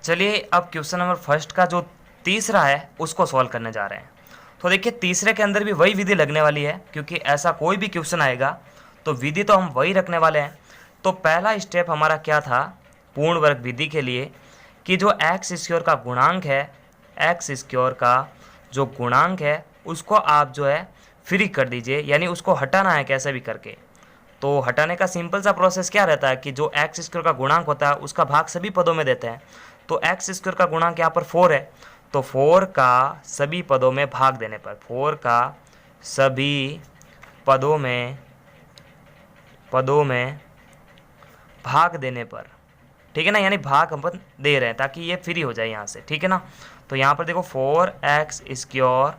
चलिए अब question number first का जो तीसरा है उसको सॉल्व करने जा रहे हैं। तो देखिए तीसरे के अंदर भी वही विधि लगने वाली है, क्योंकि ऐसा कोई भी क्वेश्चन आएगा तो विधि तो हम वही रखने वाले हैं। तो पहला स्टेप हमारा क्या था पूर्ण वर्ग विधि के लिए, कि जो एक्स स्क्वायर का गुणांक है, एक्स स्क्वायर का जो गुणांक है उसको आप जो है फ्री कर दीजिए, यानी उसको हटाना है कैसे भी करके। तो हटाने का सिंपल सा प्रोसेस क्या रहता है कि जो एक्स स्क्वायर का गुणांक होता है उसका भाग सभी पदों में देते हैं। तो एक्स स्क्वायर का गुणांक यहाँ पर 4 है, तो 4 का सभी पदों में भाग देने पर, 4 का सभी पदों में भाग देने पर, ठीक है ना, यानी भाग अपन दे रहे हैं ताकि ये फ्री हो जाए यहाँ से, ठीक है ना। तो यहाँ पर देखो 4x स्क्वायर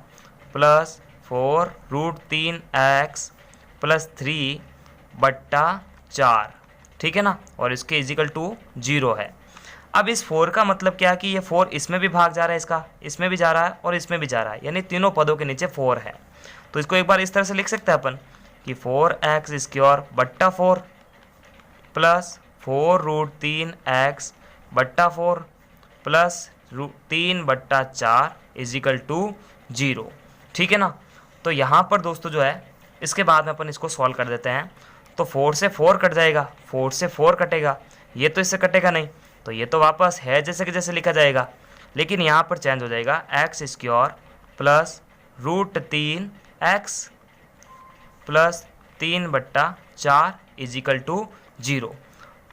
प्लस 4√3x+3/4, ठीक है ना, और इसके इजिकल टू 0 है। अब इस 4 का मतलब क्या है कि ये 4 इसमें भी भाग जा रहा है, इसका इसमें भी जा रहा है और इसमें भी जा रहा है, यानी तीनों पदों के नीचे 4 है। तो इसको एक बार इस तरह से लिख सकते हैं अपन कि 4x स्क्वायर बट्टा 4 plus 4√3x/4 plus 3/4 equal to 0, ठीक है ना। तो यहाँ पर दोस्तों जो है इसके बाद में अपन इसको सॉल्व कर देते हैं। तो 4 से 4 कट जाएगा, 4 से 4 कटेगा, ये तो इससे कटेगा नहीं, तो ये तो वापस है जैसे कि जैसे लिखा जाएगा, लेकिन यहाँ पर चेंज हो जाएगा x square plus √3x plus 3/4 equal to 0।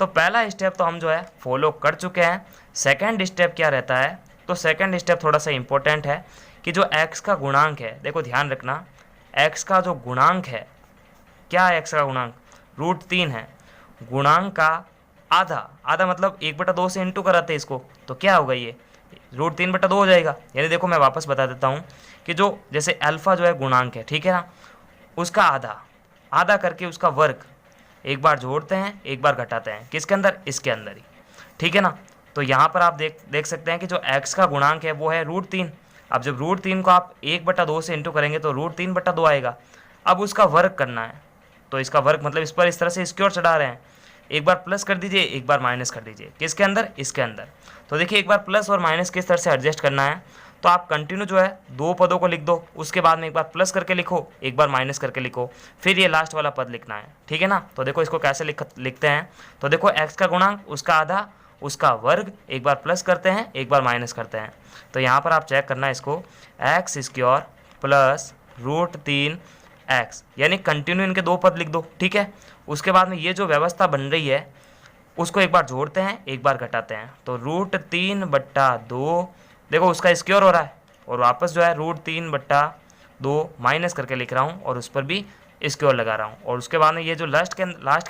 तो पहला स्टेप तो हम जो है फॉलो कर चुके हैं। सेकंड स्टेप क्या रहता है, तो सेकंड स्टेप थोड़ा सा इंपॉर्टेंट है कि जो x का गुणांक है, देखो ध्यान रखना, x का जो गुणांक है, क्या है x का गुणांक, √3 है। गुणांक का आधा, आधा मतलब 1/2 से इंटू कराते हैं इसको, तो क्या होगा ये √3/2 हो जाएगा। यानी देखो मैं वापस बता देता हूँ कि जो जैसे अल्फा जो है गुणांक है, ठीक है ना, उसका आधा, आधा करके उसका वर्ग, एक बार जोड़ते हैं एक बार घटाते हैं, किसके अंदर, इसके अंदर ही, ठीक है ना। तो यहाँ पर आप देख सकते हैं कि जो x का गुणांक है वो है √3। अब जब √3 को आप 1/2 से इंटू करेंगे तो √3/2 आएगा। अब उसका वर्ग करना है, तो इसका वर्ग मतलब इस पर इस तरह से इसकी ओर चढ़ा रहे हैं, एक बार प्लस कर दीजिए एक बार माइनस कर दीजिए, किसके अंदर, इसके अंदर। तो देखिए एक बार प्लस और माइनस किस तरह से एडजस्ट करना है, तो आप कंटिन्यू जो है दो पदों को लिख दो, उसके बाद में एक बार प्लस करके लिखो एक बार माइनस करके लिखो, फिर ये लास्ट वाला पद लिखना है, ठीक है ना। तो देखो इसको कैसे लिखते हैं, तो देखो x का गुणांक उसका आधा उसका वर्ग, एक बार प्लस करते हैं एक बार माइनस करते हैं। तो यहाँ पर आप चेक करना है इसको, एक्स स्क्वायर प्लस √3x, यानी कंटिन्यू इनके दो पद लिख दो, ठीक है। उसके बाद में ये जो व्यवस्था बन रही है उसको एक बार जोड़ते हैं एक बार घटाते हैं, तो √3/2, देखो उसका स्क्वायर हो रहा है और वापस जो है √3/2 माइनस करके लिख रहा हूँ और उस पर भी स्क्वायर लगा रहा हूँ, और उसके बाद में ये जो लास्ट के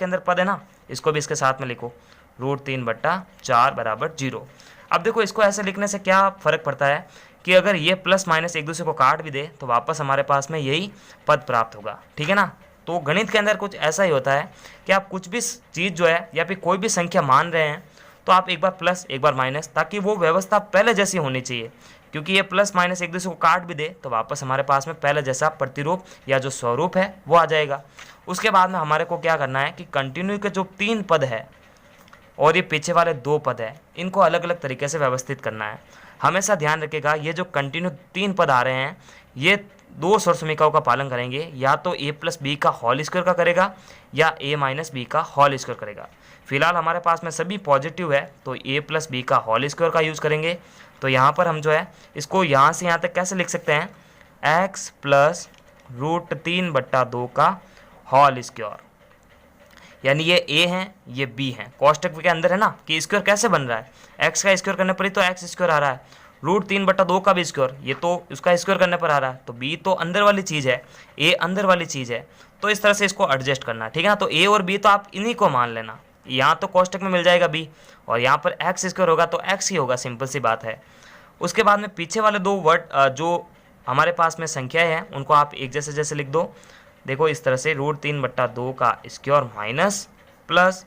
अंदर पद है ना, इसको भी इसके साथ में लिखो, √3/4 बराबर 0। अब देखो इसको ऐसे लिखने से क्या फ़र्क पड़ता है कि अगर ये प्लस माइनस एक दूसरे को काट भी दे तो वापस हमारे पास में यही पद प्राप्त होगा, ठीक है ना। तो गणित के अंदर कुछ ऐसा ही होता है कि आप कुछ भी चीज़ जो है या फिर कोई भी संख्या मान रहे हैं तो आप एक बार प्लस एक बार माइनस, ताकि वो व्यवस्था पहले जैसी होनी चाहिए, क्योंकि ये प्लस माइनस एक दूसरे को काट भी दे तो वापस हमारे पास में पहले जैसा प्रतिरूप या जो स्वरूप है वो आ जाएगा। उसके बाद में हमारे को क्या करना है कि कंटिन्यू के जो 3 पद है और ये पीछे वाले 2 पद है, इनको अलग अलग तरीके से व्यवस्थित करना है। हमेशा ध्यान रखिएगा ये जो कंटिन्यू 3 पद आ रहे हैं ये 2 सर्वसमीकरणों का पालन करेंगे, या तो a+b का होल स्क्वायर का करेगा या a-b का होल स्क्वायर करेगा। फिलहाल हमारे पास में सभी पॉजिटिव है तो a+b का होल स्क्वायर का यूज़ करेंगे। तो यहाँ पर हम जो है इसको यहाँ से यहाँ तक कैसे लिख सकते हैं, x प्लस √3/2 का होल स्क्वायर, यानी ये a है ये b है, कोष्टक के अंदर है ना कि स्क्वायर कैसे बन रहा है, x का स्क्वायर करने पर ही तो x स्क्वायर आ रहा है, √3/2 का भी स्क्वायर ये तो उसका स्क्वायर करने पर आ रहा है, तो b तो अंदर वाली चीज़ है, a अंदर वाली चीज़ है, तो इस तरह से इसको एडजस्ट करना है, ठीक है ना। तो a और b तो आप इन्हीं को मान लेना, यहाँ तो कोष्टक में मिल जाएगा b और यहाँ पर x स्क्वायर होगा तो x ही होगा, सिंपल सी बात है। उसके बाद में पीछे वाले 2 वर्ड जो हमारे पास में संख्याएं हैं उनको आप एक जैसे जैसे लिख दो, देखो इस तरह से √3/2 का स्क्वायर माइनस प्लस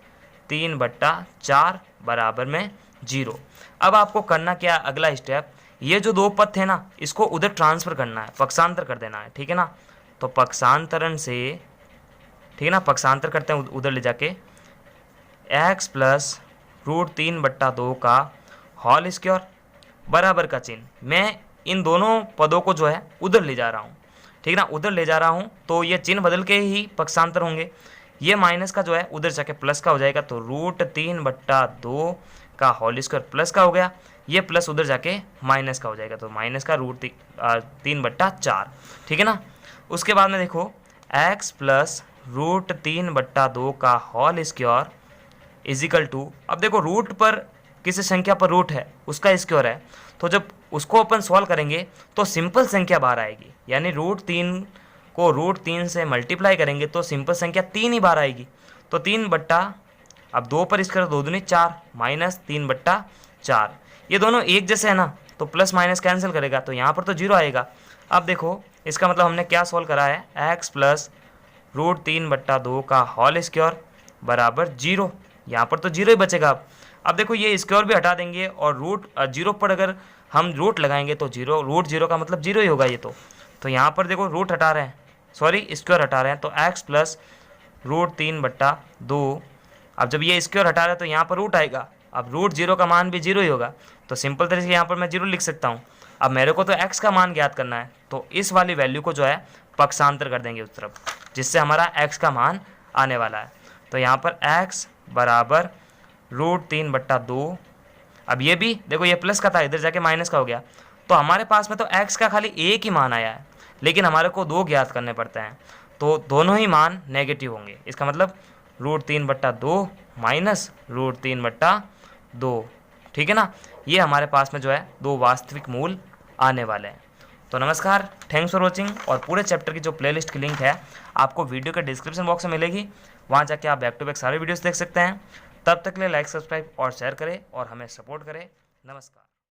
3/4 बराबर में 0। अब आपको करना क्या, अगला स्टेप, ये जो 2 पद थे ना इसको उधर ट्रांसफ़र करना है, पक्षांतर कर देना है, ठीक है ना। तो पक्षांतरण से, ठीक है ना, पक्षांतर करते हैं उधर ले जाके, x प्लस √3/2 का होल स्क्वायर बराबर का चिन्ह, मैं इन दोनों पदों को जो है उधर ले जा रहा हूँ, ठीक है ना, उधर ले जा रहा हूँ, तो ये चिन्ह बदल के ही पक्षांतर होंगे। ये माइनस का जो है उधर जाके प्लस का हो जाएगा, तो √3/2 का होल स्क्वायर प्लस का हो गया, ये प्लस उधर जाके माइनस का हो जाएगा, तो माइनस का √3/4, ठीक है ना। उसके बाद में देखो x प्लस √3/2 का होल स्क्वायर इजिकल टू, अब देखो रूट पर किसी संख्या पर रूट है उसका स्क्वायर है, तो जब उसको अपन सॉल्व करेंगे तो सिंपल संख्या बाहर आएगी, यानी √3 को √3 से मल्टीप्लाई करेंगे तो सिंपल संख्या 3 ही बाहर आएगी। तो 3 अब 2 पर स्क्वायर 2 दूनी 4 माइनस 3/4, ये दोनों एक जैसे है ना, तो प्लस माइनस कैंसिल करेगा, तो यहाँ पर तो 0 आएगा। अब देखो इसका मतलब हमने क्या सॉल्व करा है, x प्लस √3/2 का होल स्क्वायर बराबर 0, यहाँ पर तो 0 ही बचेगा। अब देखो ये स्क्वायर भी हटा देंगे और √0 पर अगर हम रूट लगाएंगे तो 0, √0 का मतलब 0 ही होगा ये तो यहाँ पर देखो रूट हटा रहे हैं, सॉरी स्क्वायर हटा रहे हैं, तो x प्लस √3/2, अब जब ये स्क्वायर हटा रहे हैं तो यहाँ पर रूट आएगा, अब √0 का मान भी 0 ही होगा, तो सिंपल तरीके से यहाँ पर मैं 0 लिख सकता हूँ। अब मेरे को तो x का मान ज्ञात करना है, तो इस वाली वैल्यू को जो है पक्षांतर कर देंगे उस तरफ, जिससे हमारा x का मान आने वाला है। तो यहाँ पर x बराबर √3/2, अब ये भी देखो ये प्लस का था इधर जाके माइनस का हो गया, तो हमारे पास में तो x का खाली एक ही मान आया है, लेकिन हमारे को 2 ज्ञात करने पड़ते हैं, तो दोनों ही मान नेगेटिव होंगे, इसका मतलब √3/2 माइनस √3/2, ठीक है ना। ये हमारे पास में जो है 2 वास्तविक मूल आने वाले हैं। तो नमस्कार, थैंक्स फॉर वॉचिंग, और पूरे चैप्टर की जो प्लेलिस्ट की लिंक है आपको वीडियो के डिस्क्रिप्शन बॉक्स में मिलेगी, वहाँ जाके आप बैक टू बैक सारे वीडियोस देख सकते हैं। तब तक के लिए लाइक, सब्सक्राइब और शेयर करें और हमें सपोर्ट करें। नमस्कार।